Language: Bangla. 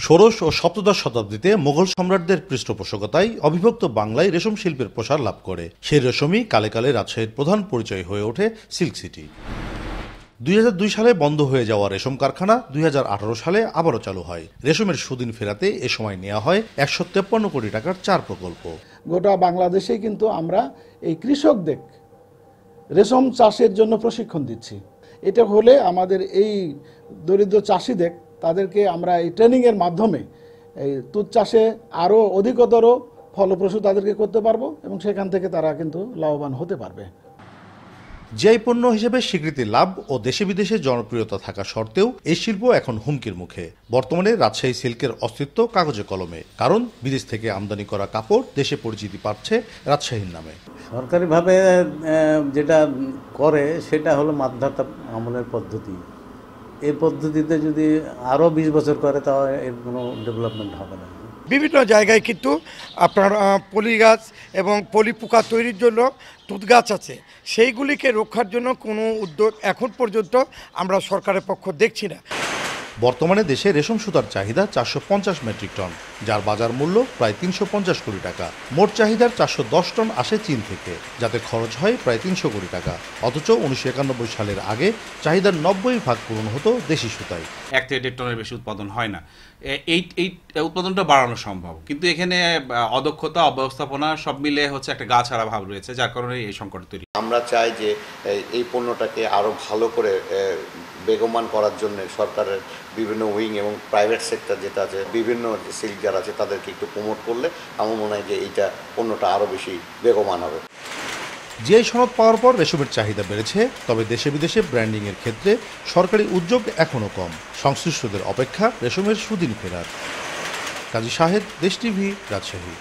ষোড়শ ও সপ্তদশ শতাব্দীতে মোগল সম্রাটদের পৃষ্ঠপোষকতায় অবিভক্ত বাংলায় রেশম শিল্পের প্রসার লাভ করে। সেই রেশমই কালে কালে রাজশাহীর প্রধান পরিচয় হয়ে ওঠে সিল্ক সিটি। 2002 সালে বন্ধ হয়ে যাওয়া রেশম কারখানা 2018 সালে আবারও চালু হয়। রেশমের সুদিন ফেরাতে এ সময় নেওয়া হয় 153 কোটি টাকার 4 প্রকল্প। গোটা বাংলাদেশে কিন্তু আমরা এই কৃষকদের রেশম চাষের জন্য প্রশিক্ষণ দিচ্ছি। এটা হলে আমাদের এই দরিদ্র চাষিদের তাদেরকে আমরা এই ট্রেনিংয়ের মাধ্যমে এই তুঁত চাষে আরও অধিকতর ফলপ্রসূ তাদেরকে করতে পারবো এবং সেখান থেকে তারা কিন্তু লাভবান হতে পারবে। জিআই পণ্য হিসেবে স্বীকৃতি লাভ ও দেশে বিদেশে জনপ্রিয়তা থাকা সত্ত্বেও এই শিল্প এখন হুমকির মুখে। বর্তমানে রাজশাহী সিল্কের অস্তিত্ব কাগজে কলমে, কারণ বিদেশ থেকে আমদানি করা কাপড় দেশে পরিচিতি পাচ্ছে রাজশাহীর নামে। সরকারিভাবে যেটা করে সেটা হলো মাদ্ধাতা আমলের পদ্ধতি। এই পদ্ধতিতে যদি আরও 20 বছর করে তাহলে এর কোনো ডেভেলপমেন্ট হবে না। বিভিন্ন জায়গায় কিন্তু আপনার পলি গাছ এবং পলি পোকা তৈরির জন্য তুঁত গাছ আছে, সেইগুলিকে রক্ষার জন্য কোনো উদ্যোগ এখন পর্যন্ত আমরা সরকারের পক্ষ দেখছি না। বর্তমানে দেশে রেশম সুতার চাহিদা 450 মেট্রিক টন, যার বাজার মূল্য প্রায় 350 কোটি টাকা। মোট চাহিদার 410 টন আসে চীন থেকে, যাতে খরচ হয় প্রায় 300 কোটি টাকা। অথচ 1991 সালের আগে চাহিদার 90% পূরণ হতো দেশি সুতায়। 1 থেকে 1.5 টনের বেশি উৎপাদন হয় না। এই উৎপাদনটা বাড়ানো সম্ভব, কিন্তু এখানে অদক্ষতা, অব্যবস্থাপনা সব মিলে হচ্ছে একটা গা ছাড়া ভাব রয়েছে, যার কারণে এই সংকট তৈরি। আমরা চাই যে এই পণ্যটাকে আরও ভালো করে বেগমান করার জন্য সরকারের বিভিন্ন উইং এবং প্রাইভেট সেক্টর যেটা আছে, বিভিন্ন সিল্ক যারা আছে তাদেরকে একটু প্রমোট করলে আমার মনে হয় যে এইটা পণ্যটা আরও বেশি বেগমান হবে। জিআই সনদ পাওয়ার পর রেশমের চাহিদা বেড়েছে, তবে দেশে বিদেশে ব্র্যান্ডিংয়ের ক্ষেত্রে সরকারি উদ্যোগ এখনও কম। সংশ্লিষ্টদের অপেক্ষা রেশমের সুদিন ফেরার। কাজী শাহেদ, দেশ টিভি, রাজশাহী।